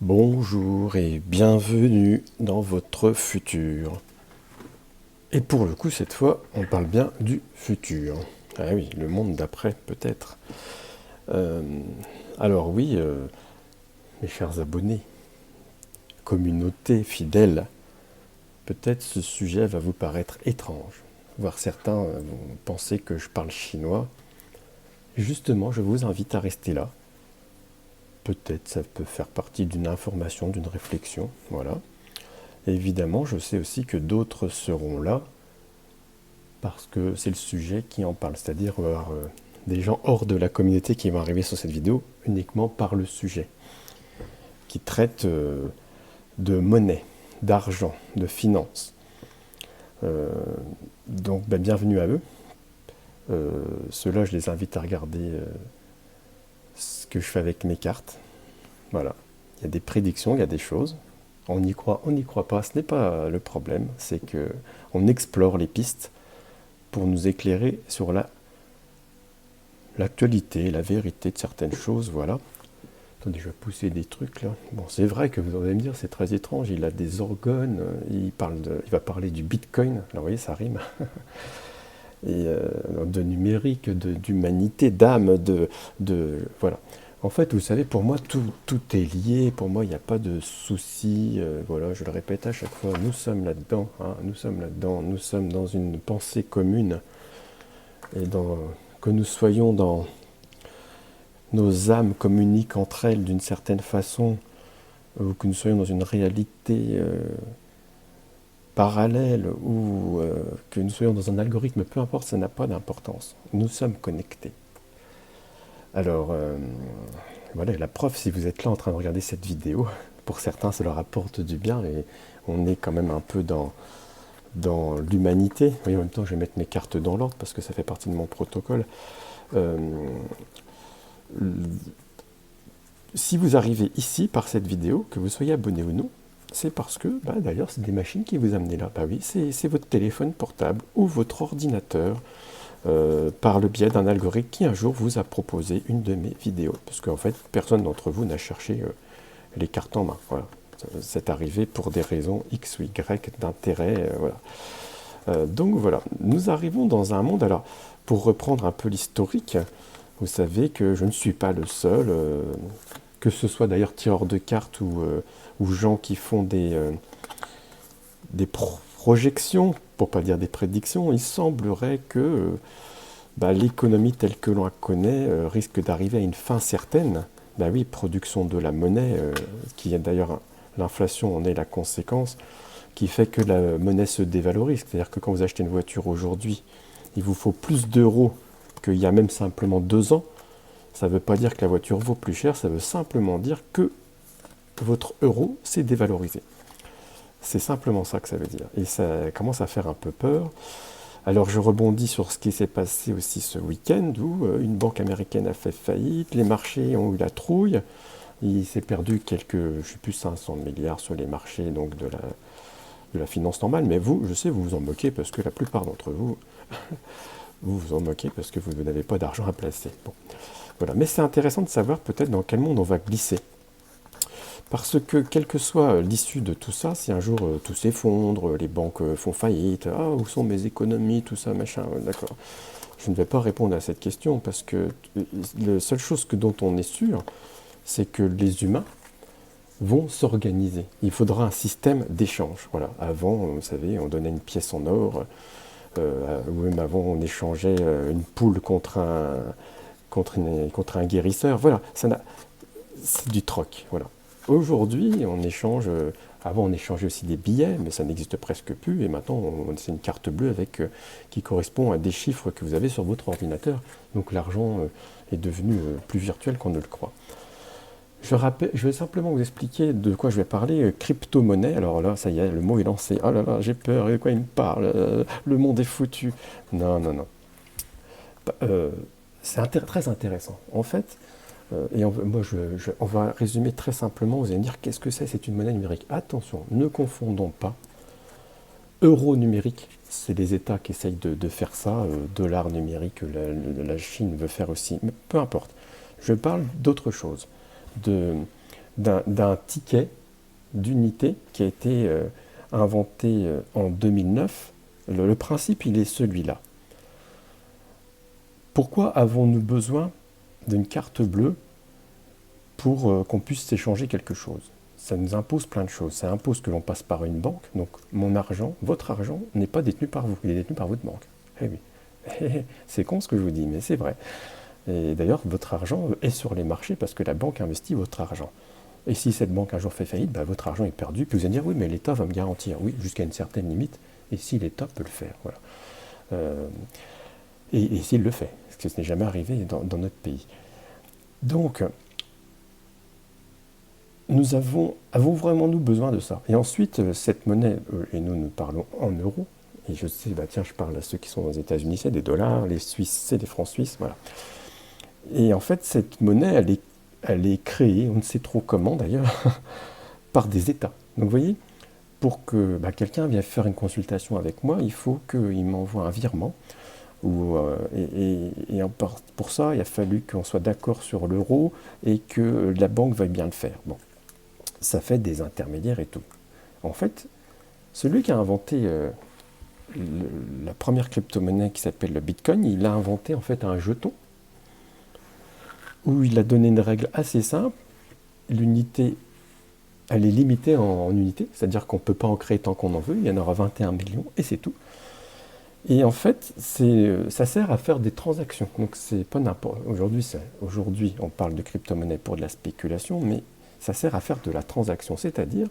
Bonjour et bienvenue dans votre futur. Et pour le coup, cette fois, on parle bien du futur. Ah oui, le monde d'après, peut-être. Euh, alors oui, mes chers abonnés, communauté fidèle, peut-être ce sujet va vous paraître étrange, voire certains vont penser que je parle chinois. Justement, je vous invite à rester là. Peut-être ça peut faire partie d'une information, d'une réflexion, voilà. Et évidemment, je sais aussi que d'autres seront là parce que c'est le sujet qui en parle, c'est-à-dire des gens hors de la communauté qui vont arriver sur cette vidéo uniquement par le sujet, qui traitent de monnaie, d'argent, de finances. Euh, donc bienvenue à eux. Ceux-là, je les invite à regarder ce que je fais avec mes cartes. Voilà. Il y a des prédictions, il y a des choses. On n'y croit pas, ce n'est pas le problème, c'est que on explore les pistes pour nous éclairer sur l'actualité, la vérité de certaines choses, voilà. Attendez, je vais pousser des trucs là. Bon, c'est vrai que vous allez me dire, c'est très étrange, il a des organes, il va parler du Bitcoin, là vous voyez, ça rime, et de numérique, d'humanité, d'âme, voilà. En fait, vous savez, pour moi, tout est lié, pour moi, il n'y a pas de souci, voilà, je le répète à chaque fois, nous sommes là-dedans, hein, nous sommes là-dedans, nous sommes dans une pensée commune, et que nous soyons dans nos âmes communiquent entre elles d'une certaine façon, ou que nous soyons dans une réalité parallèle, ou que nous soyons dans un algorithme, peu importe, ça n'a pas d'importance. Nous sommes connectés. Alors, voilà, la preuve, si vous êtes là en train de regarder cette vidéo, pour certains, ça leur apporte du bien, et on est quand même un peu dans l'humanité. Oui, en même temps, je vais mettre mes cartes dans l'ordre, parce que ça fait partie de mon protocole. Euh, Si vous arrivez ici par cette vidéo, que vous soyez abonné ou non, c'est parce que, d'ailleurs, c'est des machines qui vous amènent là. Bah oui, c'est votre téléphone portable ou votre ordinateur par le biais d'un algorithme qui un jour vous a proposé une de mes vidéos. Parce qu'en fait, personne d'entre vous n'a cherché les cartes en main. Voilà. C'est arrivé pour des raisons X ou Y d'intérêt. Voilà. Donc voilà, nous arrivons dans un monde, alors pour reprendre un peu l'historique, vous savez que je ne suis pas le seul, que ce soit d'ailleurs tireurs de cartes ou gens qui font des projections, pour pas dire des prédictions, il semblerait que l'économie telle que l'on la connaît risque d'arriver à une fin certaine. Ben oui, production de la monnaie, qui est d'ailleurs l'inflation en est la conséquence, qui fait que la monnaie se dévalorise. C'est-à-dire que quand vous achetez une voiture aujourd'hui, il vous faut plus d'euros qu'il y a même simplement 2 ans. Ça ne veut pas dire que la voiture vaut plus cher, ça veut simplement dire que votre euro s'est dévalorisé. C'est simplement ça que ça veut dire. Et ça commence à faire un peu peur. Alors je rebondis sur ce qui s'est passé aussi ce week-end où une banque américaine a fait faillite, les marchés ont eu la trouille, il s'est perdu quelques, je ne sais plus, 500 milliards sur les marchés donc de la finance normale, mais vous, je sais, vous vous en moquez parce que la plupart d'entre vous, vous vous en moquez parce que vous n'avez pas d'argent à placer. Bon. Voilà. Mais c'est intéressant de savoir peut-être dans quel monde on va glisser. Parce que, quelle que soit l'issue de tout ça, si un jour tout s'effondre, les banques font faillite, où sont mes économies, tout ça, machin, d'accord. Je ne vais pas répondre à cette question parce que la seule chose dont on est sûr, c'est que les humains vont s'organiser. Il faudra un système d'échange. Voilà. Avant, vous savez, on donnait une pièce en or, ou même avant, on échangeait une poule contre un guérisseur. Voilà, c'est du troc. Voilà. Aujourd'hui, on échange. Avant, on échangeait aussi des billets, mais ça n'existe presque plus. Et maintenant, c'est une carte bleue qui correspond à des chiffres que vous avez sur votre ordinateur. Donc l'argent est devenu plus virtuel qu'on ne le croit. Je vais simplement vous expliquer de quoi je vais parler. Crypto-monnaie, alors là, ça y est, le mot est lancé. Ah là là, j'ai peur, de quoi il me parle le monde est foutu. Non, non, non. C'est très intéressant. En fait, on va résumer très simplement. Vous allez me dire, qu'est-ce que c'est? C'est une monnaie numérique. Attention, ne confondons pas. Euro numérique, c'est les États qui essayent de faire ça. Dollar numérique, la Chine veut faire aussi. Mais peu importe. Je parle d'autre chose. d'un ticket d'unité qui a été inventé en 2009. Le principe, il est celui-là. Pourquoi avons-nous besoin d'une carte bleue pour qu'on puisse s'échanger quelque chose? Ça nous impose plein de choses. Ça impose que l'on passe par une banque. Donc mon argent, votre argent, n'est pas détenu par vous, il est détenu par votre banque. Eh oui, c'est con ce que je vous dis, mais c'est vrai. Et d'ailleurs, votre argent est sur les marchés parce que la banque investit votre argent. Et si cette banque un jour fait faillite, bah, votre argent est perdu. Puis vous allez dire, oui, mais l'État va me garantir. Oui, jusqu'à une certaine limite. Et si l'État peut le faire, voilà. Et s'il le fait, parce que ce n'est jamais arrivé dans notre pays. Donc, nous avons vraiment nous besoin de ça. Et ensuite, cette monnaie, et nous parlons en euros, et je sais, bah tiens, je parle à ceux qui sont aux États-Unis, c'est des dollars, les Suisses, c'est des francs suisses, voilà. Et en fait, cette monnaie, elle est créée, on ne sait trop comment d'ailleurs, par des États. Donc vous voyez, pour que quelqu'un vienne faire une consultation avec moi, il faut qu'il m'envoie un virement. Pour ça, il a fallu qu'on soit d'accord sur l'euro et que la banque veuille bien le faire. Bon, ça fait des intermédiaires et tout. En fait, celui qui a inventé la première crypto-monnaie qui s'appelle le Bitcoin, il a inventé en fait un jeton où il a donné une règle assez simple. L'unité, elle est limitée en unités, c'est-à-dire qu'on ne peut pas en créer tant qu'on en veut, il y en aura 21 millions et c'est tout. Et en fait, ça sert à faire des transactions. Donc c'est pas n'importe. Aujourd'hui, on parle de crypto-monnaie pour de la spéculation, mais ça sert à faire de la transaction. C'est-à-dire,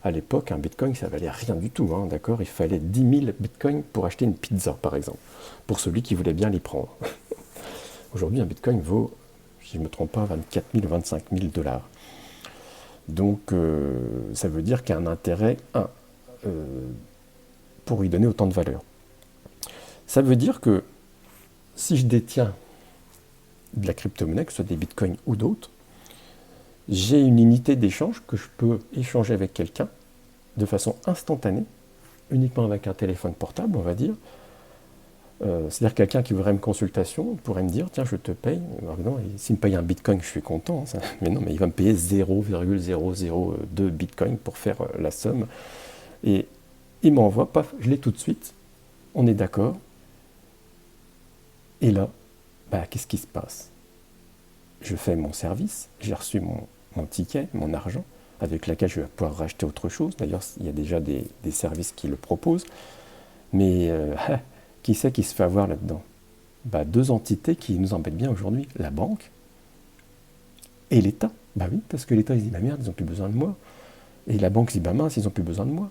à l'époque, un bitcoin, ça valait rien du tout, hein, d'accord? Il fallait 10 000 bitcoins pour acheter une pizza, par exemple, pour celui qui voulait bien l'y prendre. Aujourd'hui, un bitcoin vaut, si je ne me trompe pas, 24 000 ou 25 000 dollars. Donc, ça veut dire qu'il y a un intérêt pour y donner autant de valeur. Ça veut dire que si je détiens de la crypto-monnaie, que ce soit des bitcoins ou d'autres, j'ai une unité d'échange que je peux échanger avec quelqu'un de façon instantanée, uniquement avec un téléphone portable, on va dire. C'est-à-dire quelqu'un qui voudrait une consultation pourrait me dire, tiens, je te paye. Alors non, s'il me paye un bitcoin, je suis content. Ça. Mais non, mais il va me payer 0,002 bitcoin pour faire la somme. Et il m'envoie, paf, je l'ai tout de suite. On est d'accord. Et là, qu'est-ce qui se passe? Je fais mon service, j'ai reçu mon ticket, mon argent, avec lequel je vais pouvoir racheter autre chose. D'ailleurs, il y a déjà des services qui le proposent. Mais qui c'est qui se fait avoir là-dedans? Deux entités qui nous embêtent bien aujourd'hui, la banque et l'État. Oui, parce que l'État, il se dit, merde, ils n'ont plus besoin de moi. Et la banque se dit, mince, ils n'ont plus besoin de moi.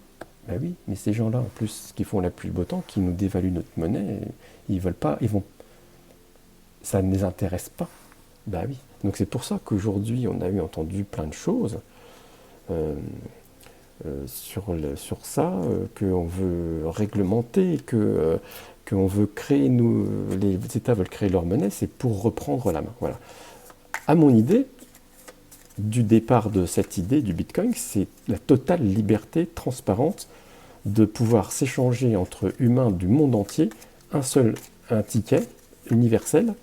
Oui, mais ces gens-là, en plus, qui font la pluie le beau temps, qui nous dévaluent notre monnaie, ils veulent pas, ça ne les intéresse pas. Oui. Donc c'est pour ça qu'aujourd'hui, on a entendu plein de choses sur ça, qu'on veut réglementer, qu'on veut créer, les États veulent créer leur monnaie, c'est pour reprendre la main. Voilà. À mon idée, du départ de cette idée du Bitcoin, c'est la totale liberté transparente de pouvoir s'échanger entre humains du monde entier un ticket universel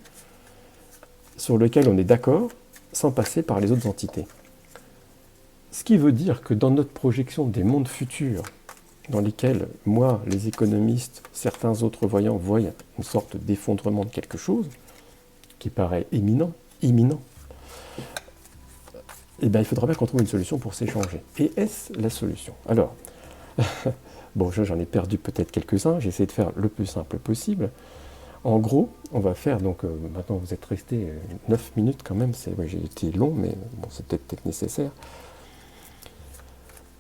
sur lequel on est d'accord sans passer par les autres entités. Ce qui veut dire que dans notre projection des mondes futurs, dans lesquels moi, les économistes, certains autres voyants voient une sorte d'effondrement de quelque chose qui paraît imminent, il faudra bien qu'on trouve une solution pour s'échanger. Et est-ce la solution? Alors, bon, j'en ai perdu peut-être quelques-uns, j'ai essayé de faire le plus simple possible. En gros, on va faire, donc maintenant vous êtes resté 9 minutes quand même, j'ai été long, mais bon, c'est peut-être nécessaire.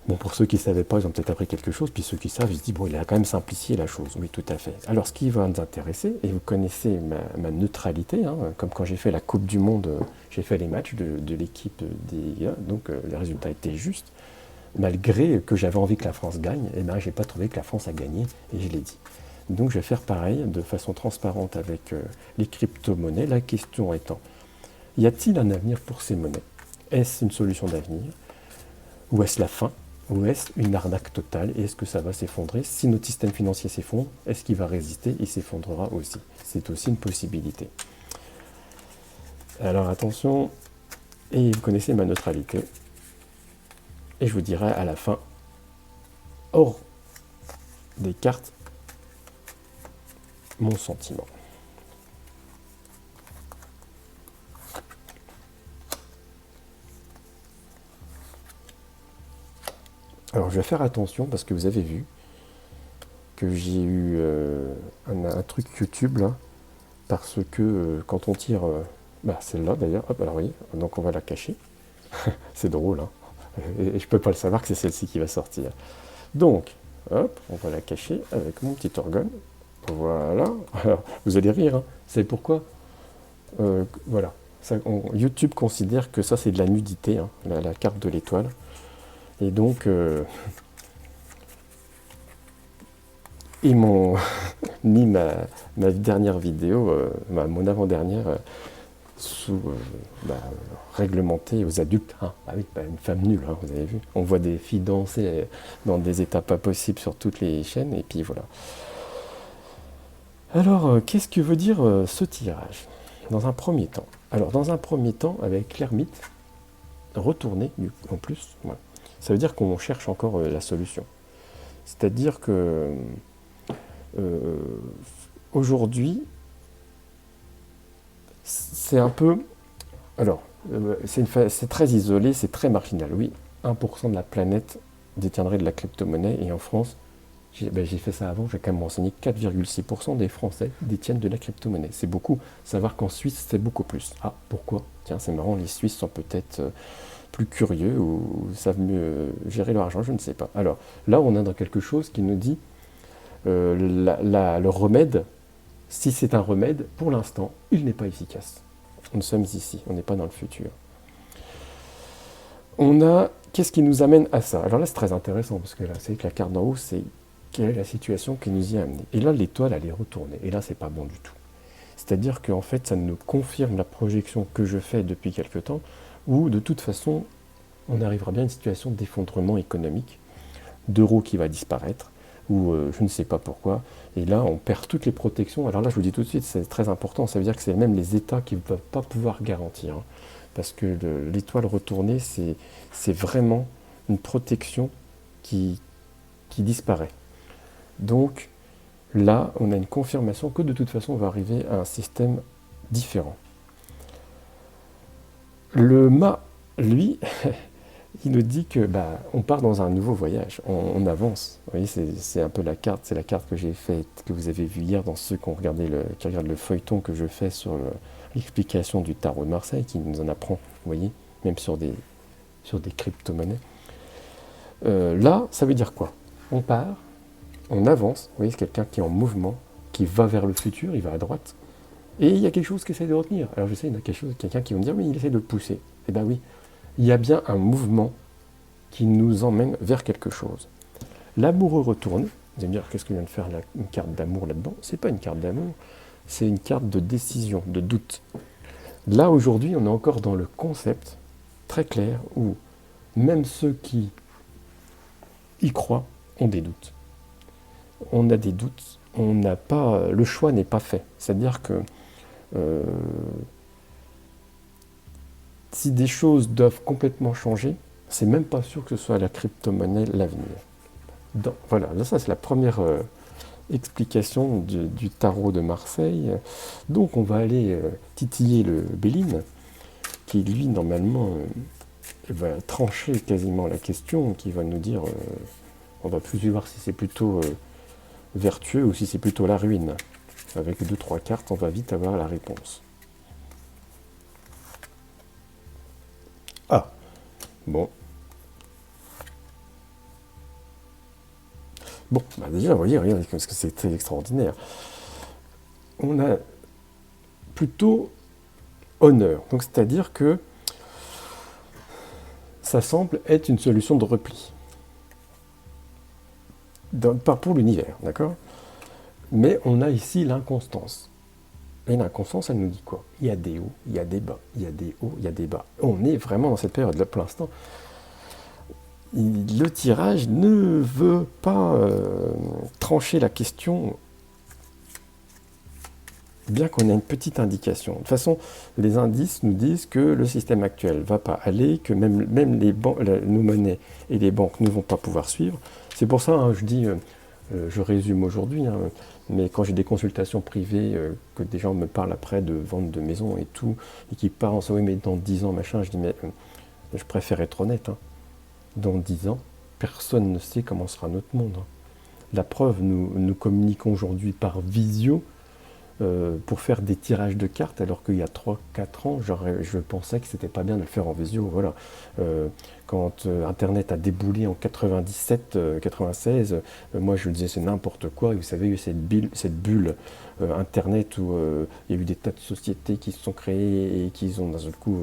Bon, pour ceux qui ne savaient pas, ils ont peut-être appris quelque chose, puis ceux qui savent, ils se disent, bon, il a quand même simplifié la chose. Oui, tout à fait. Alors, ce qui va nous intéresser, et vous connaissez ma neutralité, hein, comme quand j'ai fait la Coupe du Monde, j'ai fait les matchs de l'équipe des gars, donc les résultats étaient justes, malgré que j'avais envie que la France gagne, je n'ai pas trouvé que la France a gagné, et je l'ai dit. Donc, je vais faire pareil, de façon transparente avec les crypto-monnaies, la question étant, y a-t-il un avenir pour ces monnaies? Est-ce une solution d'avenir? Ou est-ce la fin? Ou est-ce une arnaque totale? Et est-ce que ça va s'effondrer? Si notre système financier s'effondre, est-ce qu'il va résister? Il s'effondrera aussi. C'est aussi une possibilité. Alors attention, et vous connaissez ma neutralité. et je vous dirai à la fin, hors des cartes, mon sentiment. Alors je vais faire attention parce que vous avez vu que j'ai eu un truc YouTube là, parce que quand on tire, celle-là d'ailleurs, hop, alors oui, donc on va la cacher, c'est drôle, hein, et je peux pas le savoir que c'est celle-ci qui va sortir. Donc, hop, on va la cacher avec mon petit orgone, voilà, alors vous allez rire, hein. C'est pourquoi, voilà, YouTube considère que ça c'est de la nudité, hein, la carte de l'étoile, et donc, ils m'ont mis ma dernière vidéo, mon avant-dernière, sous réglementée aux adultes. Hein. Ah oui, une femme nulle, hein, vous avez vu. On voit des filles danser dans des états pas possibles sur toutes les chaînes, et puis voilà. Alors, qu'est-ce que veut dire ce tirage? Dans un premier temps. Alors, dans un premier temps, avec l'ermite, retourné, en plus, voilà. Ça veut dire qu'on cherche encore la solution. C'est-à-dire que aujourd'hui, c'est un peu... Alors, c'est très isolé, c'est très marginal. Oui, 1% de la planète détiendrait de la crypto-monnaie, et en France, j'ai fait ça avant, j'ai quand même renseigné, 4,6% des Français détiennent de la crypto-monnaie. C'est beaucoup. Savoir qu'en Suisse, c'est beaucoup plus. Ah, pourquoi? Tiens, c'est marrant, les Suisses sont peut-être plus curieux ou savent mieux gérer leur argent, je ne sais pas. Alors, là, on est dans quelque chose qui nous dit le remède, si c'est un remède, pour l'instant, il n'est pas efficace. Nous sommes ici, on n'est pas dans le futur. Qu'est-ce qui nous amène à ça? Alors là, c'est très intéressant, parce que là, c'est que la carte d'en haut, c'est quelle est la situation qui nous y a amené. Et là, l'étoile, elle est retournée. Et là, c'est pas bon du tout. C'est-à-dire qu'en fait, ça nous confirme la projection que je fais depuis quelque temps, où de toute façon, on arrivera bien à une situation d'effondrement économique, d'euro qui va disparaître, ou je ne sais pas pourquoi, et là on perd toutes les protections. Alors là je vous dis tout de suite, c'est très important, ça veut dire que c'est même les États qui ne peuvent pas pouvoir garantir, hein, parce que l'étoile retournée, c'est vraiment une protection qui disparaît. Donc là on a une confirmation que de toute façon on va arriver à un système différent. Le mât, lui, il nous dit que on part dans un nouveau voyage, on avance. Vous voyez, c'est un peu la carte, c'est la carte que j'ai faite, que vous avez vu hier dans ceux qui regardent le feuilleton que je fais sur l'explication du tarot de Marseille, qui nous en apprend, vous voyez, même sur des crypto-monnaies. Là, ça veut dire quoi? On part, on avance, vous voyez, c'est quelqu'un qui est en mouvement, qui va vers le futur, il va à droite, et il y a quelque chose qui essaie de retenir. Alors je sais, il y a quelqu'un qui va me dire, mais il essaie de le pousser. Eh bien oui, il y a bien un mouvement qui nous emmène vers quelque chose. L'amoureux retourné, vous allez me dire, qu'est-ce que vient de faire une carte d'amour là-dedans? C'est pas une carte d'amour, c'est une carte de décision, de doute. Là, aujourd'hui, on est encore dans le concept très clair où même ceux qui y croient ont des doutes. On a des doutes, le choix n'est pas fait. C'est-à-dire que si des choses doivent complètement changer, c'est même pas sûr que ce soit la crypto-monnaie l'avenir. Voilà, là, ça c'est la première explication du tarot de Marseille. Donc on va aller titiller le Béline, qui lui normalement va trancher quasiment la question, qui va nous dire, on va plus voir si c'est plutôt vertueux ou si c'est plutôt la ruine. Avec 2-3 cartes, on va vite avoir la réponse. Ah, bon. Bon, déjà, vous voyez, regardez, parce que c'est très extraordinaire. On a plutôt honneur. Donc, c'est-à-dire que ça semble être une solution de repli. Pour l'univers, d'accord? Mais on a ici l'inconstance. Et l'inconstance, elle nous dit quoi? Il y a des hauts, il y a des bas, il y a des hauts, il y a des bas. On est vraiment dans cette période-là pour l'instant. Le tirage ne veut pas trancher la question bien qu'on ait une petite indication. De toute façon, les indices nous disent que le système actuel ne va pas aller, que même nos monnaies et les banques ne vont pas pouvoir suivre. C'est pour ça, hein, je dis, je résume aujourd'hui, hein, mais quand j'ai des consultations privées, que des gens me parlent après de vente de maison et tout, et qui parlent en disant, oui, mais dans 10 ans, machin, je dis, mais je préfère être honnête, hein. Dans 10 ans, personne ne sait comment sera notre monde, hein. La preuve, nous communiquons aujourd'hui par visio, pour faire des tirages de cartes, alors qu'il y a 3-4 ans, je pensais que c'était pas bien de le faire en visio. Voilà. Quand Internet a déboulé en 97, 96, moi je disais c'est n'importe quoi. Et vous savez, il y a eu cette bulle Internet où il y a eu des tas de sociétés qui se sont créées et qui ont d'un seul coup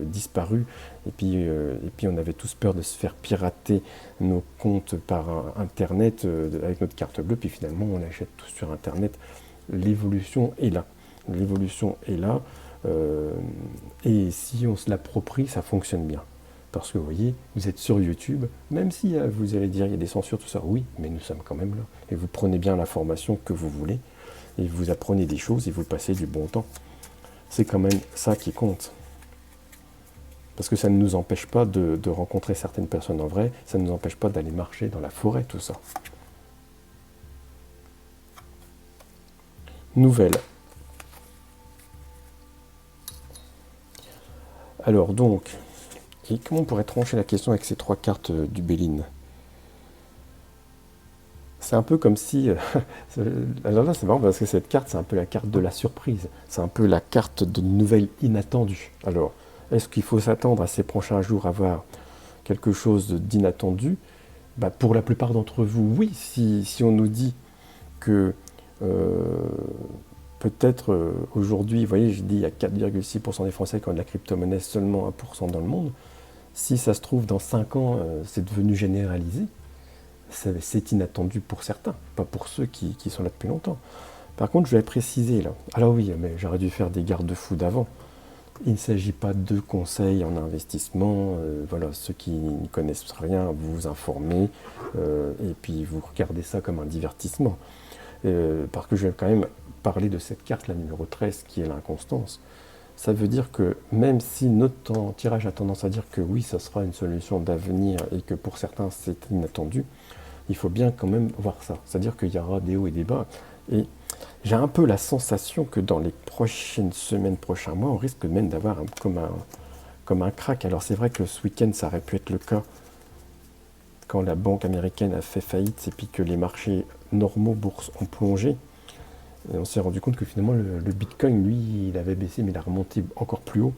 disparu. Et puis on avait tous peur de se faire pirater nos comptes par Internet avec notre carte bleue. Puis finalement, on achète tout sur Internet. L'évolution est là. L'évolution est là. Et si on se l'approprie, ça fonctionne bien. Parce que vous voyez, vous êtes sur YouTube, même si vous allez dire il y a des censures, tout ça, oui, mais nous sommes quand même là. Et vous prenez bien l'information que vous voulez, et vous apprenez des choses, et vous passez du bon temps. C'est quand même ça qui compte. Parce que ça ne nous empêche pas de rencontrer certaines personnes en vrai, ça ne nous empêche pas d'aller marcher dans la forêt, tout ça. Nouvelle. Alors donc, et comment on pourrait trancher la question avec ces 3 cartes du Béline? C'est un peu comme si... alors là, c'est marrant parce que cette carte, c'est un peu la carte de la surprise. C'est un peu la carte de nouvelles inattendues. Alors, est-ce qu'il faut s'attendre à ces prochains jours à voir quelque chose d'inattendu? Pour la plupart d'entre vous, oui. Si on nous dit que peut-être aujourd'hui, vous voyez, je dis il y a 4,6% des Français qui ont de la crypto-monnaie, seulement 1% dans le monde. Si ça se trouve, dans 5 ans, c'est devenu généralisé. C'est inattendu pour certains, pas pour ceux qui sont là depuis longtemps. Par contre, je vais préciser là. Alors oui, mais j'aurais dû faire des garde-fous d'avant. Il ne s'agit pas de conseils en investissement. Voilà, ceux qui n'y connaissent rien, vous vous informez et puis vous regardez ça comme un divertissement. Parce que je vais quand même parler de cette carte, la numéro 13, qui est l'inconstance. Ça veut dire que même si notre tirage a tendance à dire que oui, ça sera une solution d'avenir et que pour certains c'est inattendu, il faut bien quand même voir ça. C'est-à-dire qu'il y aura des hauts et des bas. Et j'ai un peu la sensation que dans les prochaines semaines, prochains mois, on risque même d'avoir comme un crack. Alors c'est vrai que ce week-end, ça aurait pu être le cas quand la banque américaine a fait faillite et puis que les marchés normaux bourses ont plongé. Et on s'est rendu compte que finalement le Bitcoin, lui, il avait baissé, mais il a remonté encore plus haut.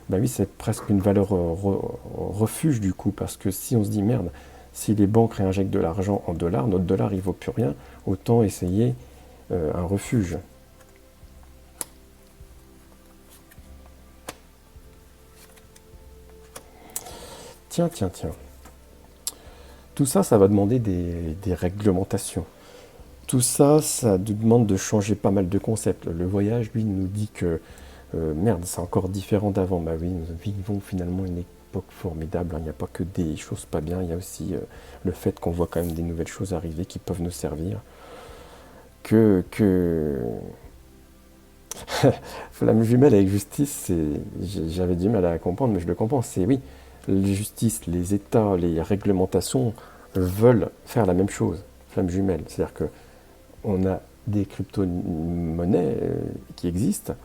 Oui, c'est presque une valeur refuge du coup, parce que si on se dit merde, si les banques réinjectent de l'argent en dollars, notre dollar il vaut plus rien, autant essayer un refuge. Tiens. Tout ça, ça va demander des réglementations. Tout ça, ça nous demande de changer pas mal de concepts. Le voyage, lui, nous dit que merde, c'est encore différent d'avant. Bah oui, nous vivons finalement une époque formidable. Il n'y a pas que des choses pas bien, il y a aussi le fait qu'on voit quand même des nouvelles choses arriver qui peuvent nous servir. Flamme jumelle avec justice, j'avais du mal à comprendre, mais je le comprends. C'est oui, les justices, les États, les réglementations veulent faire la même chose. Flamme jumelle, c'est-à-dire que on a des crypto-monnaies qui existent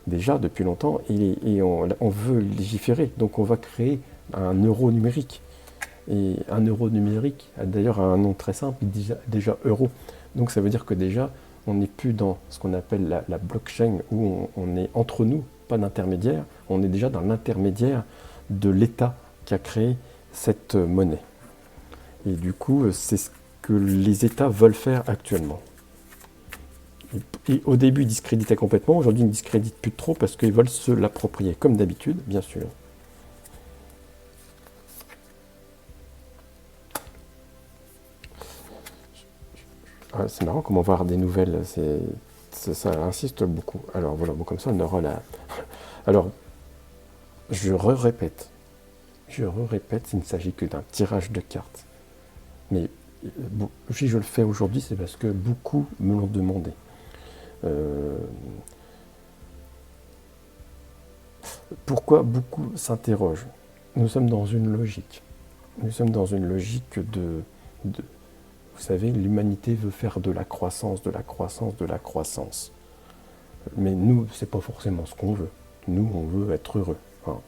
déjà depuis longtemps et on veut légiférer. Donc on va créer un euro numérique. Et un euro numérique a d'ailleurs un nom très simple, déjà euro. Donc ça veut dire que déjà, on n'est plus dans ce qu'on appelle la blockchain où on est entre nous, pas d'intermédiaire. On est déjà dans l'intermédiaire de l'État qui a créé cette monnaie. Et du coup, c'est ce que les États veulent faire actuellement. Et au début, ils discréditaient complètement. Aujourd'hui, ils ne discréditent plus trop parce qu'ils veulent se l'approprier, comme d'habitude, bien sûr. Ah, c'est marrant comment voir des nouvelles, ça insiste beaucoup. Alors voilà, bon, comme ça, on aura la... Alors, je répète, il ne s'agit que d'un tirage de cartes. Mais si je le fais aujourd'hui, c'est parce que beaucoup me l'ont demandé. Pourquoi beaucoup s'interrogent? Nous sommes dans une logique. Nous sommes dans une logique de vous savez, l'humanité veut faire de la croissance, de la croissance, de la croissance. Mais nous, c'est pas forcément ce qu'on veut. Nous, on veut être heureux. Enfin,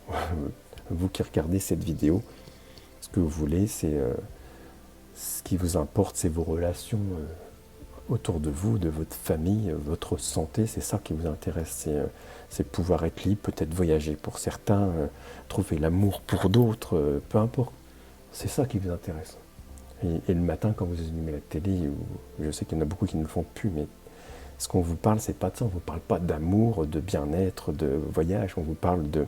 vous qui regardez cette vidéo, ce que vous voulez, c'est ce qui vous importe, c'est vos relations autour de vous, de votre famille, votre santé, c'est ça qui vous intéresse. C'est pouvoir être libre, peut-être voyager pour certains, trouver l'amour pour d'autres, peu importe. C'est ça qui vous intéresse. Et le matin, quand vous allumez la télé, je sais qu'il y en a beaucoup qui ne le font plus, mais ce qu'on vous parle, c'est pas de ça. On ne vous parle pas d'amour, de bien-être, de voyage. On vous parle de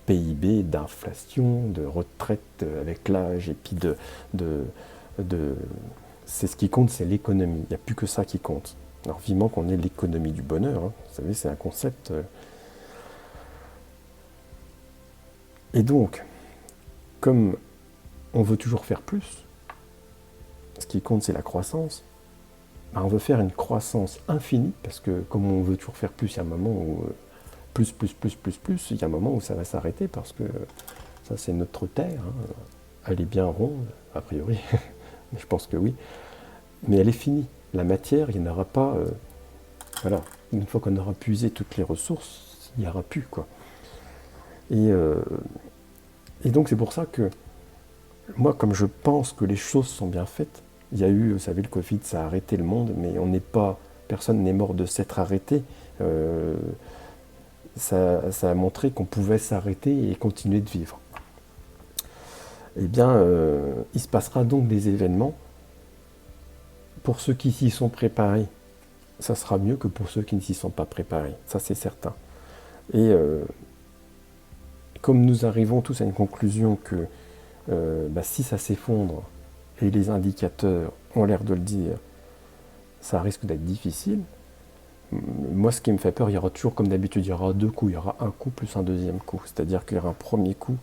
PIB, d'inflation, de retraite avec l'âge, et puis c'est ce qui compte, c'est l'économie. Il n'y a plus que ça qui compte. Alors vivement qu'on ait l'économie du bonheur. Hein. Vous savez, c'est un concept. Et donc, comme on veut toujours faire plus, ce qui compte, c'est la croissance. Ben, on veut faire une croissance infinie, parce que comme on veut toujours faire plus, il y a un moment où plus, il y a un moment où ça va s'arrêter, parce que ça, c'est notre Terre. Hein. Elle est bien ronde, a priori. Je pense que oui. Mais elle est finie. La matière, il n'y en aura pas. Voilà. Une fois qu'on aura puisé toutes les ressources, il n'y aura plus, quoi. Et donc, c'est pour ça que moi, comme je pense que les choses sont bien faites, il y a eu, vous savez, le Covid, ça a arrêté le monde, mais on n'est pas, personne n'est mort de s'être arrêté. Ça a montré qu'on pouvait s'arrêter et continuer de vivre. Eh bien, il se passera donc des événements. Pour ceux qui s'y sont préparés, ça sera mieux que pour ceux qui ne s'y sont pas préparés. Ça, c'est certain. Et comme nous arrivons tous à une conclusion que si ça s'effondre, et les indicateurs ont l'air de le dire, ça risque d'être difficile. Moi, ce qui me fait peur, il y aura toujours, comme d'habitude, il y aura deux coups. Il y aura un coup plus un deuxième coup. C'est-à-dire qu'il y aura un premier coup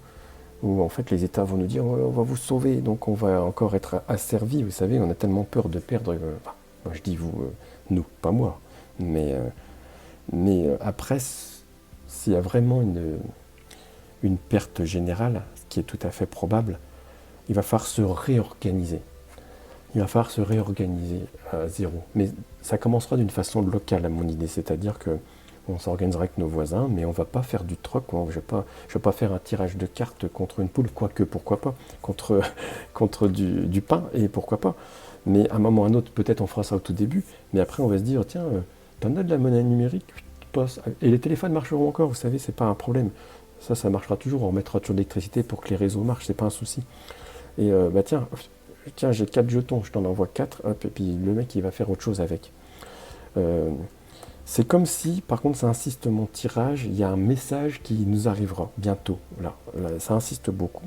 où, en fait, les États vont nous dire oh, on va vous sauver, donc on va encore être asservis. Vous savez, on a tellement peur de perdre. Moi, je dis vous, nous, pas moi. Mais après, s'il y a vraiment une perte générale, ce qui est tout à fait probable, il va falloir se réorganiser. Il va falloir se réorganiser à zéro. Mais ça commencera d'une façon locale, à mon idée. C'est-à-dire qu'on s'organisera avec nos voisins, mais on ne va pas faire du troc. Je ne vais pas faire un tirage de cartes contre une poule, quoique, pourquoi pas, contre du pain, et pourquoi pas. Mais à un moment ou à un autre, peut-être on fera ça au tout début, mais après on va se dire, tiens, t'en as de la monnaie numérique, et les téléphones marcheront encore, vous savez, c'est pas un problème. Ça marchera toujours, on remettra toujours de l'électricité pour que les réseaux marchent, c'est pas un souci. Et tiens, j'ai 4 jetons, je t'en envoie 4, hop, et puis le mec, il va faire autre chose avec. C'est comme si, par contre, ça insiste mon tirage, il y a un message qui nous arrivera bientôt. Là, ça insiste beaucoup.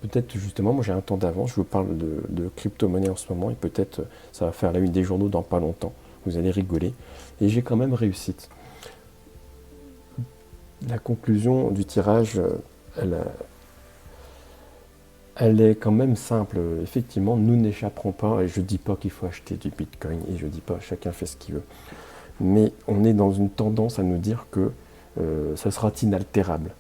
Peut-être, justement, moi j'ai un temps d'avance, je vous parle de crypto-monnaie en ce moment, et peut-être ça va faire la une des journaux dans pas longtemps. Vous allez rigoler. Et j'ai quand même réussi. La conclusion du tirage, elle est quand même simple. Effectivement, nous n'échapperons pas, et je ne dis pas qu'il faut acheter du Bitcoin, et je ne dis pas chacun fait ce qu'il veut. Mais on est dans une tendance à nous dire que ça sera inaltérable.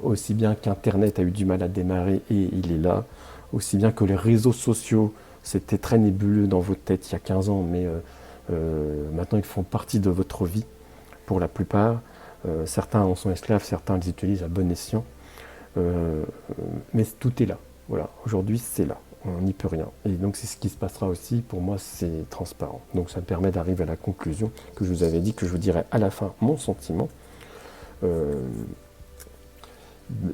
Aussi bien qu'Internet a eu du mal à démarrer et il est là, aussi bien que les réseaux sociaux, c'était très nébuleux dans votre tête il y a 15 ans, mais maintenant ils font partie de votre vie pour la plupart. Certains en sont esclaves, certains les utilisent à bon escient. Mais tout est là. Voilà, aujourd'hui c'est là, on n'y peut rien. Et donc c'est ce qui se passera aussi, pour moi c'est transparent. Donc ça me permet d'arriver à la conclusion que je vous avais dit, que je vous dirai à la fin mon sentiment.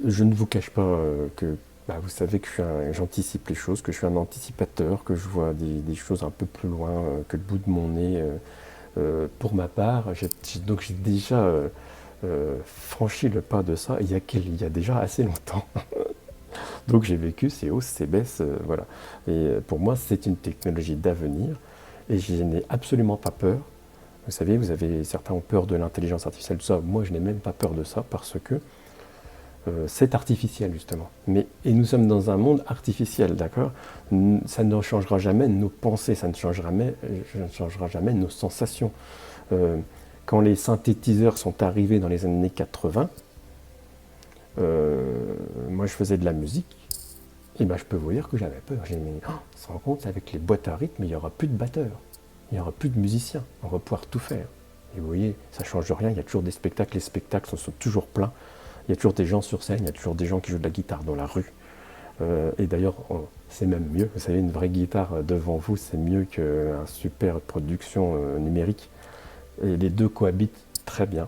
Je ne vous cache pas que vous savez que j'anticipe les choses, que je suis un anticipateur, que je vois des choses un peu plus loin que le bout de mon nez. Pour ma part, j'ai déjà franchi le pas de ça il y a déjà assez longtemps. Donc j'ai vécu ces hausses, ces baisses, voilà. Et pour moi, c'est une technologie d'avenir et je n'ai absolument pas peur. Vous savez, certains ont peur de l'intelligence artificielle, tout ça. Moi, je n'ai même pas peur de ça parce que c'est artificiel, justement. Et nous sommes dans un monde artificiel, d'accord? Ça ne changera jamais nos pensées, ça ne changera jamais nos sensations. Quand les synthétiseurs sont arrivés dans les années 80, moi je faisais de la musique, et ben je peux vous dire que j'avais peur. J'ai dit, mais on se rend compte, avec les boîtes à rythme, il n'y aura plus de batteurs, il n'y aura plus de musiciens, on va pouvoir tout faire. Et vous voyez, ça ne change rien, il y a toujours des spectacles, les spectacles sont toujours pleins, il y a toujours des gens sur scène, il y a toujours des gens qui jouent de la guitare dans la rue. Et d'ailleurs, c'est même mieux, vous savez, une vraie guitare devant vous, c'est mieux qu'une super production numérique. Et les deux cohabitent très bien.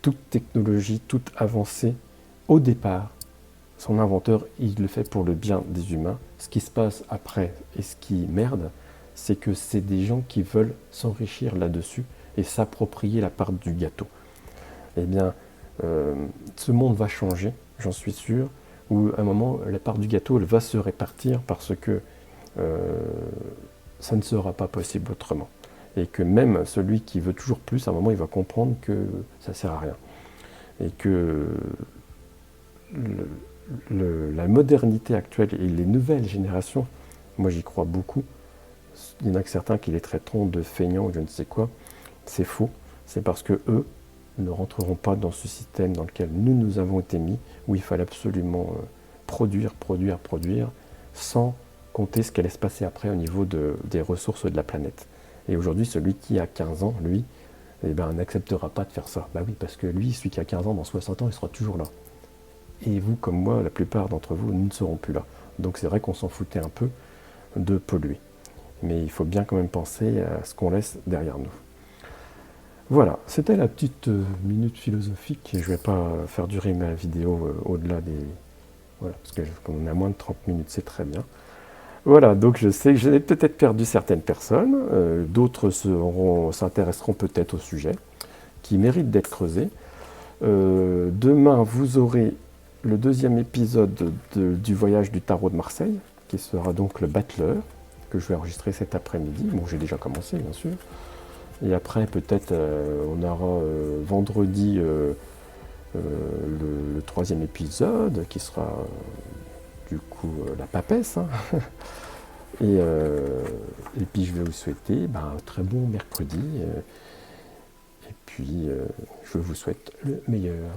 Toute technologie, toute avancée, au départ, son inventeur, il le fait pour le bien des humains. Ce qui se passe après et ce qui merde, c'est que c'est des gens qui veulent s'enrichir là-dessus et s'approprier la part du gâteau. Eh bien, ce monde va changer, j'en suis sûr, où à un moment, la part du gâteau, elle va se répartir parce que ça ne sera pas possible autrement. Et que même celui qui veut toujours plus, à un moment, il va comprendre que ça ne sert à rien. Et que la modernité actuelle et les nouvelles générations, moi j'y crois beaucoup. Il y en a que certains qui les traiteront de feignants ou je ne sais quoi. C'est faux. C'est parce que eux ne rentreront pas dans ce système dans lequel nous avons été mis, où il fallait absolument produire, sans compter ce qui allait se passer après au niveau des ressources de la planète. Et aujourd'hui, celui qui a 15 ans, lui, eh ben, n'acceptera pas de faire ça. Bah oui, parce que lui, celui qui a 15 ans, dans 60 ans, il sera toujours là. Et vous, comme moi, la plupart d'entre vous, nous ne serons plus là. Donc c'est vrai qu'on s'en foutait un peu de polluer. Mais il faut bien quand même penser à ce qu'on laisse derrière nous. Voilà, c'était la petite minute philosophique. Je ne vais pas faire durer ma vidéo au-delà des... Voilà, parce qu'on a moins de 30 minutes, c'est très bien. Voilà, donc je sais que j'ai peut-être perdu certaines personnes, d'autres s'intéresseront peut-être au sujet, qui mérite d'être creusé. Demain, vous aurez le deuxième épisode du voyage du tarot de Marseille, qui sera donc le Battleur, que je vais enregistrer cet après-midi. Bon, j'ai déjà commencé, bien sûr. Et après, peut-être, on aura vendredi le troisième épisode, qui sera du coup la papesse. Hein. Et puis, je vais vous souhaiter un très bon mercredi. Et puis, je vous souhaite le meilleur.